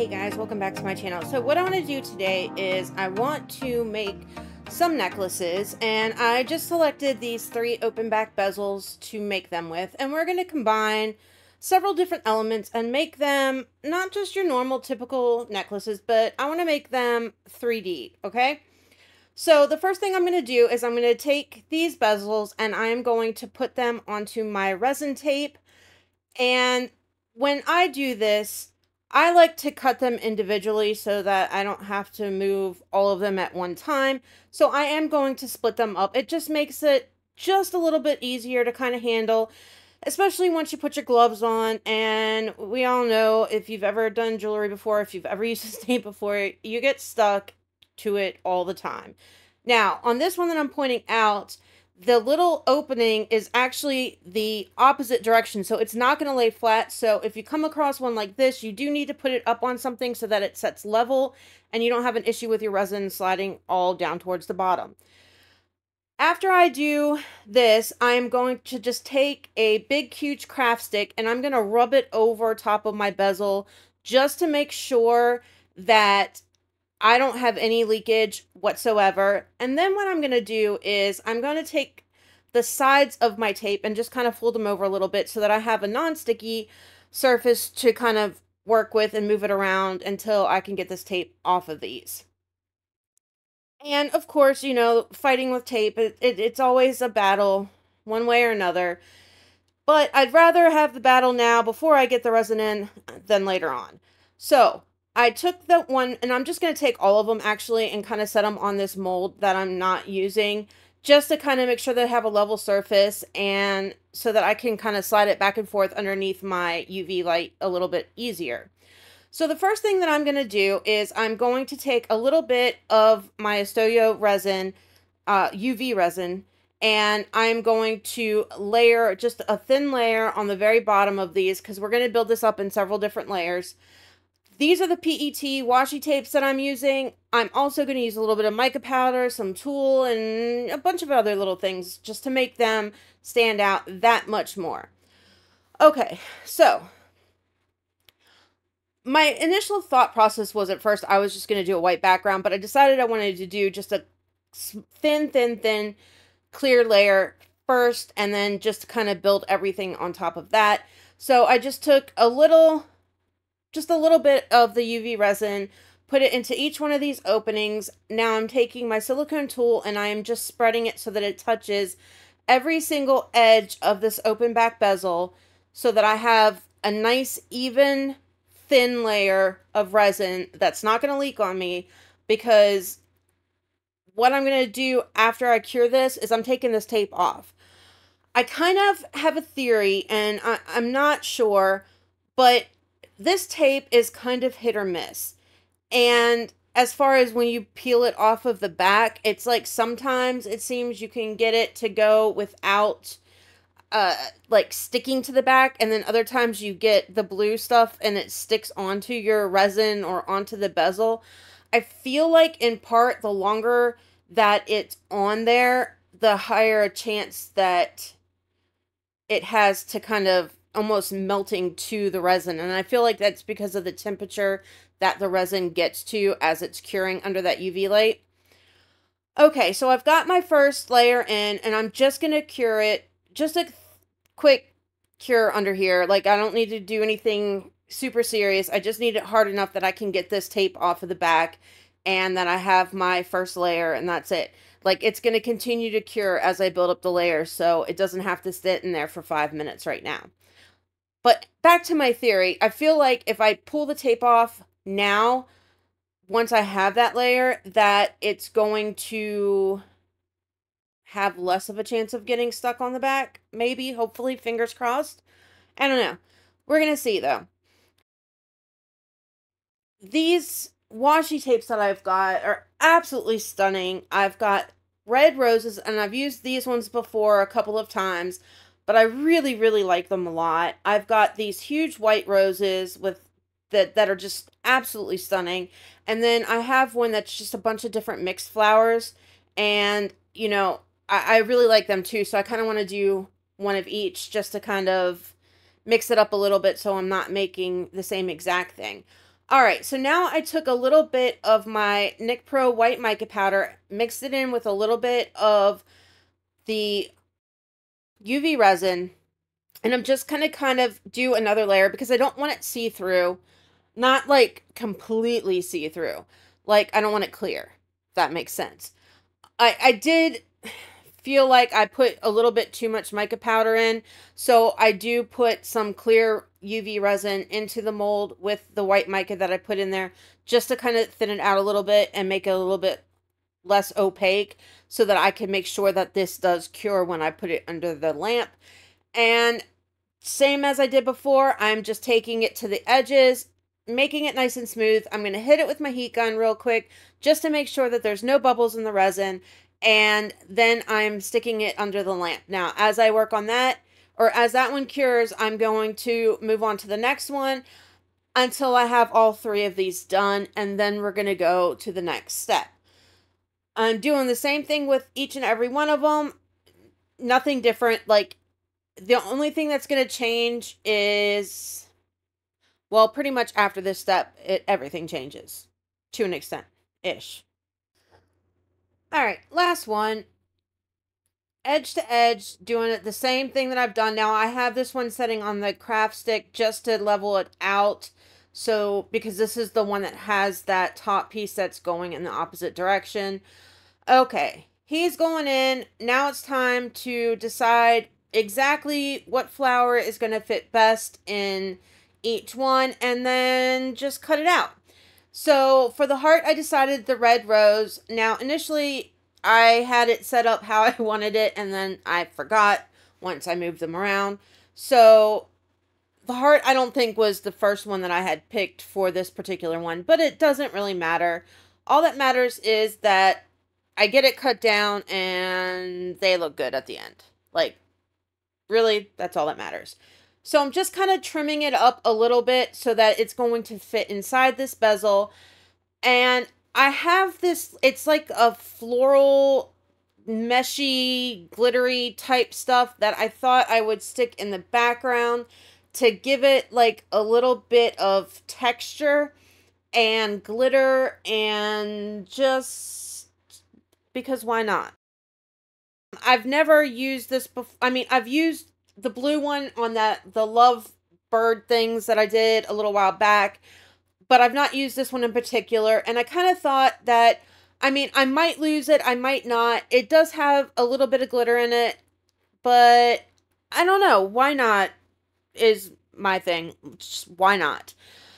Hey guys, welcome back to my channel. So what I want to do today is I want to make some necklaces, and I just selected these 3 open back bezels to make them with, and we're going to combine several different elements and make them not just your normal typical necklaces, but I want to make them 3D, okay? So the first thing I'm going to do is I'm going to take these bezels and I am going to put them onto my resin tape. And when I do this, I like to cut them individually so that I don't have to move all of them at one time. So I am going to split them up. It just makes it just a little bit easier to kind of handle, especially once you put your gloves on. And we all know, if you've ever done jewelry before, if you've ever used this tape before, you get stuck to it all the time. Now, on this one that I'm pointing out, the little opening is actually the opposite direction, so it's not going to lay flat. So if you come across one like this, you do need to put it up on something so that it sets level and you don't have an issue with your resin sliding all down towards the bottom. After I do this, I'm going to just take a big, huge craft stick and I'm going to rub it over top of my bezel just to make sure that I don't have any leakage whatsoever. And then what I'm going to do is I'm going to take the sides of my tape and just kind of fold them over a little bit so that I have a non-sticky surface to kind of work with and move it around until I can get this tape off of these. And of course, you know, fighting with tape, it's always a battle one way or another. But I'd rather have the battle now before I get the resin in than later on. So I took the one, and I'm just going to take all of them actually and kind of set them on this mold that I'm not using, just to kind of make sure that I have a level surface and so that I can kind of slide it back and forth underneath my UV light a little bit easier. So the first thing that I'm going to do is I'm going to take a little bit of my Estoyo resin, UV resin, and I'm going to layer just a thin layer on the very bottom of these because we're going to build this up in several different layers. These are the PET washi tapes that I'm using. I'm also going to use a little bit of mica powder, some tulle, and a bunch of other little things just to make them stand out that much more. Okay, so my initial thought process was at first I was just going to do a white background, but I decided I wanted to do just a thin clear layer first and then just kind of build everything on top of that. So I just took just a little bit of the UV resin, put it into each one of these openings. Now I'm taking my silicone tool and I am just spreading it so that it touches every single edge of this open back bezel so that I have a nice, even, thin layer of resin that's not going to leak on me, because what I'm going to do after I cure this is I'm taking this tape off. I kind of have a theory, and I'm not sure, but this tape is kind of hit or miss. And as far as when you peel it off of the back, it's like sometimes it seems you can get it to go without like sticking to the back, and then other times you get the blue stuff and it sticks onto your resin or onto the bezel. I feel like in part the longer that it's on there, the higher a chance that it has to kind of almost melting to the resin. And I feel like that's because of the temperature that the resin gets to as it's curing under that UV light. Okay, so I've got my first layer in, and I'm just going to cure it. Just a quick cure under here. Like, I don't need to do anything super serious. I just need it hard enough that I can get this tape off of the back and that I have my first layer, and that's it. Like, it's going to continue to cure as I build up the layers, so it doesn't have to sit in there for 5 minutes right now. But back to my theory, I feel like if I pull the tape off now, once I have that layer, that it's going to have less of a chance of getting stuck on the back. Maybe, hopefully, fingers crossed. I don't know. We're going to see, though. These washi tapes that I've got are absolutely stunning. I've got red roses, and I've used these ones before a couple of times, but I really, really like them a lot. I've got these huge white roses with that are just absolutely stunning. And then I have one that's just a bunch of different mixed flowers. And, you know, I really like them too. So I kind of want to do one of each just to kind of mix it up a little bit so I'm not making the same exact thing. All right, so now I took a little bit of my Nick Pro white mica powder, mixed it in with a little bit of the UV resin, and I'm just gonna kind of do another layer because I don't want it see-through, not like completely see-through. Like I don't want it clear, if that makes sense. I did feel like I put a little bit too much mica powder in, so I do put some clear UV resin into the mold with the white mica that I put in there, just to kind of thin it out a little bit and make it a little bit less opaque, so that I can make sure that this does cure when I put it under the lamp. And same as I did before, I'm just taking it to the edges, making it nice and smooth. I'm going to hit it with my heat gun real quick just to make sure that there's no bubbles in the resin. And then I'm sticking it under the lamp. Now, as I work on that, or as that one cures, I'm going to move on to the next one until I have all three of these done. And then we're going to go to the next step. I'm doing the same thing with each and every one of them. Nothing different. Like, the only thing that's going to change is, well, pretty much after this step, everything changes to an extent-ish. All right, last one. Edge to edge, doing it the same thing that I've done. Now, I have this one setting on the craft stick just to level it out. So, because this is the one that has that top piece that's going in the opposite direction. Okay, he's going in. Now it's time to decide exactly what flower is going to fit best in each one, and then just cut it out. So for the heart, I decided the red rose. Now, initially, I had it set up how I wanted it, and then I forgot once I moved them around. So the heart, I don't think, was the first one that I had picked for this particular one, but it doesn't really matter. All that matters is that I get it cut down and they look good at the end. Like, really, that's all that matters. So I'm just kind of trimming it up a little bit so that it's going to fit inside this bezel. And I have this, it's like a floral, meshy, glittery type stuff that I thought I would stick in the background to give it like a little bit of texture and glitter, and just because why not? I've never used this before. I mean, I've used the blue one on the love bird things that I did a little while back, but I've not used this one in particular. And I kind of thought that, I mean, I might lose it, I might not. It does have a little bit of glitter in it, but I don't know. Why not is my thing. Just why not?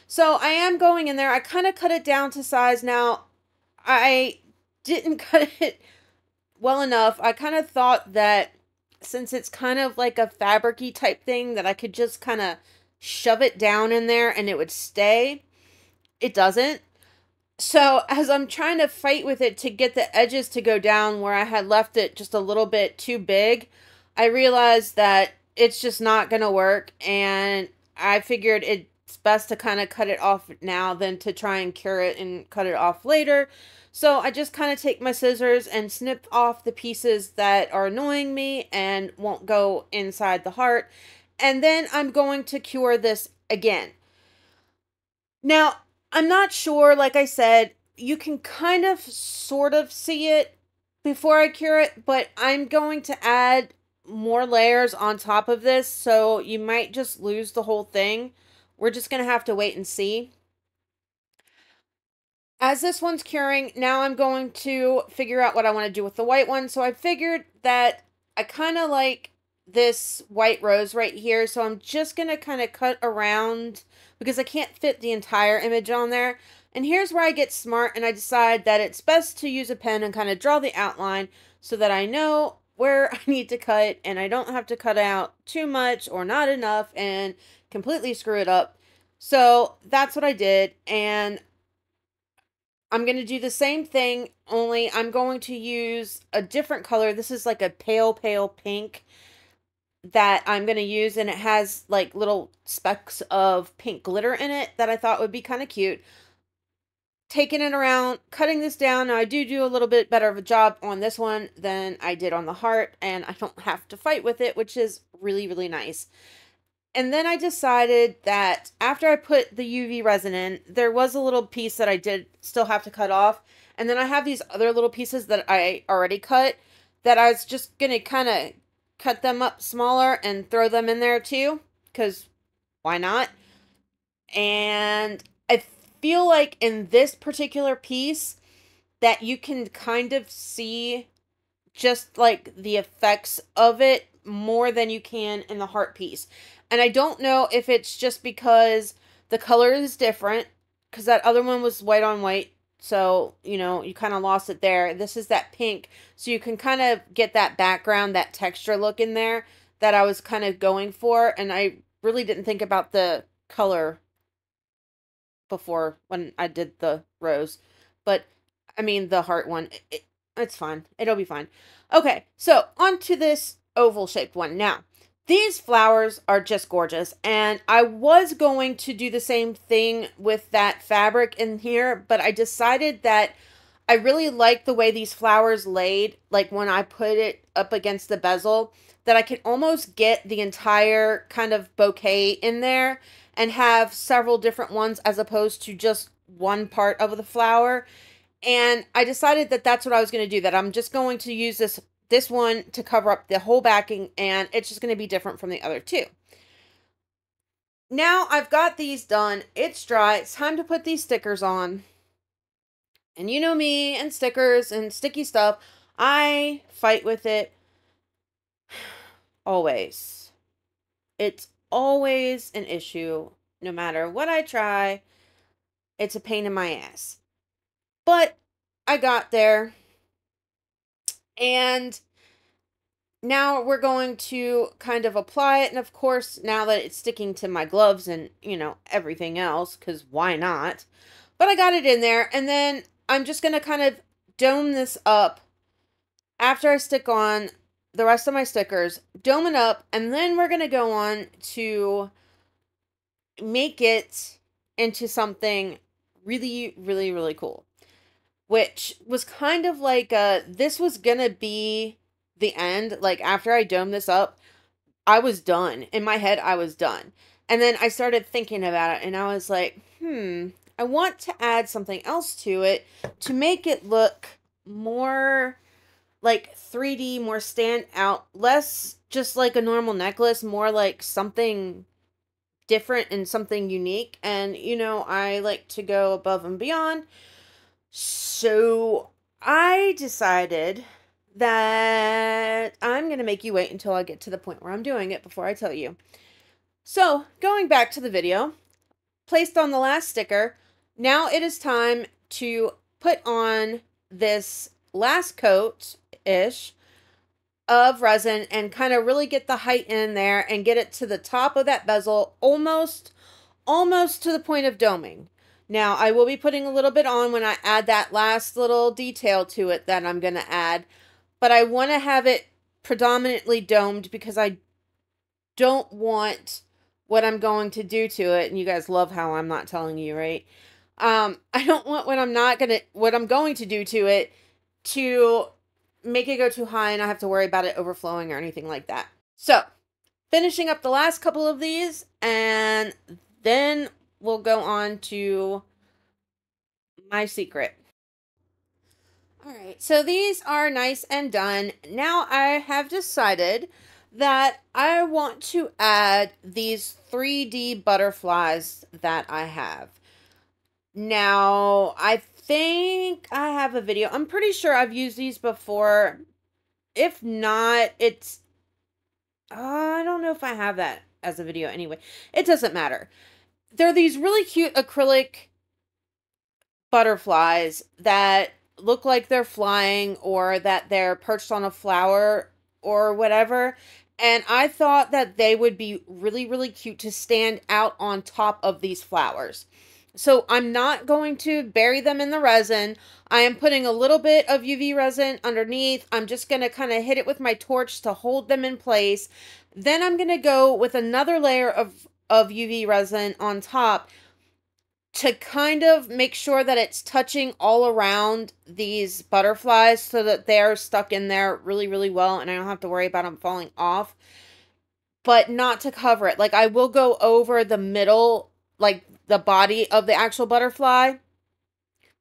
So I am going in there. I kind of cut it down to size. Now, I didn't cut it well enough. I kind of thought that since it's kind of like a fabric-y type thing, that I could just kind of shove it down in there and it would stay. It doesn't. So as I'm trying to fight with it to get the edges to go down where I had left it just a little bit too big, I realized that it's just not going to work. And I figured it's best to kind of cut it off now than to try and cure it and cut it off later. So I just kind of take my scissors and snip off the pieces that are annoying me and won't go inside the heart. And then I'm going to cure this again. Now, I'm not sure, like I said, you can kind of sort of see it before I cure it, but I'm going to add more layers on top of this, so you might just lose the whole thing. We're just going to have to wait and see. As this one's curing, now I'm going to figure out what I want to do with the white one. So I figured that I kind of like this white rose right here. So I'm just going to kind of cut around because I can't fit the entire image on there. And here's where I get smart and I decide that it's best to use a pen and kind of draw the outline so that I know where I need to cut and I don't have to cut out too much or not enough and completely screw it up. So that's what I did, and I'm going to do the same thing, only I'm going to use a different color. This is like a pale, pale pink that I'm going to use, and it has like little specks of pink glitter in it that I thought would be kind of cute. Taking it around, cutting this down. Now, I do a little bit better of a job on this one than I did on the heart, and I don't have to fight with it, which is really, really nice. And then I decided that after I put the UV resin in, there was a little piece that I did still have to cut off. And then I have these other little pieces that I already cut that I was just going to kind of cut them up smaller and throw them in there too. Because why not? And I feel like in this particular piece that you can kind of see just like the effects of it more than you can in the heart piece. And I don't know if it's just because the color is different, because that other one was white on white. So, you know, you kind of lost it there. This is that pink. So you can kind of get that background, that texture look in there that I was kind of going for. And I really didn't think about the color before when I did the rose. But, I mean, the heart one, it's fine. It'll be fine. Okay, so on to this oval-shaped one. Now, these flowers are just gorgeous, and I was going to do the same thing with that fabric in here, but I decided that I really like the way these flowers laid, like when I put it up against the bezel, that I can almost get the entire kind of bouquet in there and have several different ones as opposed to just one part of the flower. And I decided that that's what I was going to do, that I'm just going to use this one to cover up the whole backing, and it's just going to be different from the other two. Now I've got these done. It's dry. It's time to put these stickers on. And you know me and stickers and sticky stuff. I fight with it always. It's always an issue. No matter what I try, it's a pain in my ass. But I got there. And now we're going to kind of apply it. And of course, now that it's sticking to my gloves and, you know, everything else, because why not? But I got it in there. And then I'm just going to kind of dome this up after I stick on the rest of my stickers. Dome it up. And then we're going to go on to make it into something really, really, really cool. Which was kind of like, this was gonna be the end. Like, after I domed this up, I was done. In my head, I was done. And then I started thinking about it, and I was like, I want to add something else to it to make it look more like 3D, more stand out, less just like a normal necklace, more like something different and something unique. And, you know, I like to go above and beyond. So I decided that I'm going to make you wait until I get to the point where I'm doing it before I tell you. So going back to the video, placed on the last sticker, now it is time to put on this last coat-ish of resin and kind of really get the height in there and get it to the top of that bezel, almost to the point of doming. Now, I will be putting a little bit on when I add that last little detail to it that I'm going to add. But I want to have it predominantly domed because I don't want what I'm going to do to it. And you guys love how I'm not telling you, right? I don't want what I'm going to do to it to make it go too high and I have to worry about it overflowing or anything like that. So, finishing up the last couple of these, and then we'll go on to my secret. Alright, so these are nice and done. Now I have decided that I want to add these 3D butterflies that I have. Now, I think I have a video. I'm pretty sure I've used these before. If not, it's... I don't know if I have that as a video anyway. It doesn't matter. They're these really cute acrylic butterflies that look like they're flying or that they're perched on a flower or whatever. And I thought that they would be really, really cute to stand out on top of these flowers. So I'm not going to bury them in the resin. I am putting a little bit of UV resin underneath. I'm just going to kind of hit it with my torch to hold them in place. Then I'm going to go with another layer of UV resin on top to kind of make sure that it's touching all around these butterflies so that they're stuck in there really, really well and I don't have to worry about them falling off. but not to cover it. Like, I will go over the middle, like the body of the actual butterfly,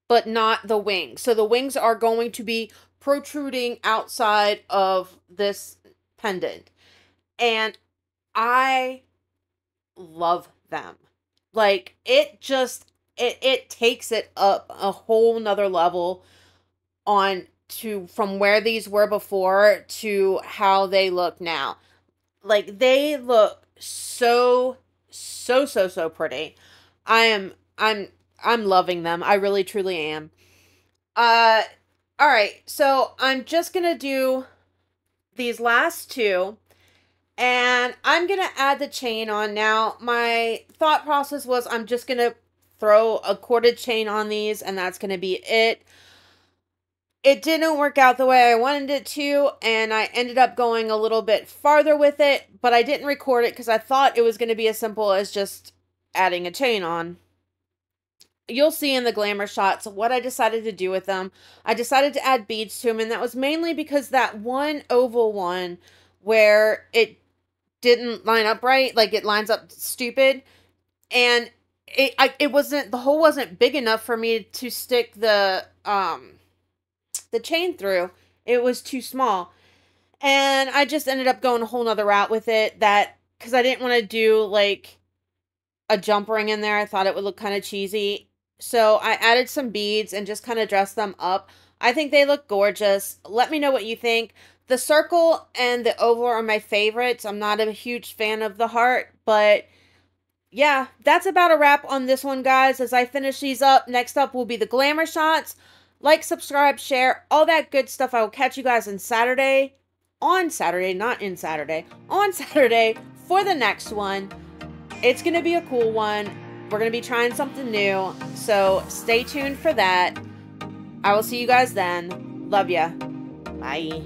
but not the wings. So the wings are going to be protruding outside of this pendant. And I love them. Like, it takes it up a whole nother level on to from where these were before to how they look now. Like, they look so pretty. I am I'm loving them. I really truly am. Uh all right. So, I'm just going to do these last two, and I'm going to add the chain on now. My thought process was I'm just going to throw a corded chain on these, and that's going to be it. It didn't work out the way I wanted it to, and I ended up going a little bit farther with it, but I didn't record it because I thought it was going to be as simple as just adding a chain on. You'll see in the glamour shots what I decided to do with them. I decided to add beads to them, and that was mainly because that one oval one where it didn't line up right, like it lines up stupid, and it wasn't, the hole wasn't big enough for me to stick the chain through. It was too small. And I just ended up going a whole nother route with it, that because I didn't want to do like a jump ring in there. I thought it would look kind of cheesy. So I added some beads and just kind of dressed them up. I think they look gorgeous. Let me know what you think. The circle and the oval are my favorites. I'm not a huge fan of the heart, but yeah, that's about a wrap on this one, guys. As I finish these up, next up will be the glamour shots. Like, subscribe, share, all that good stuff. I will catch you guys on Saturday, not in Saturday, on Saturday for the next one. It's going to be a cool one. We're going to be trying something new, so stay tuned for that. I will see you guys then. Love ya. Bye.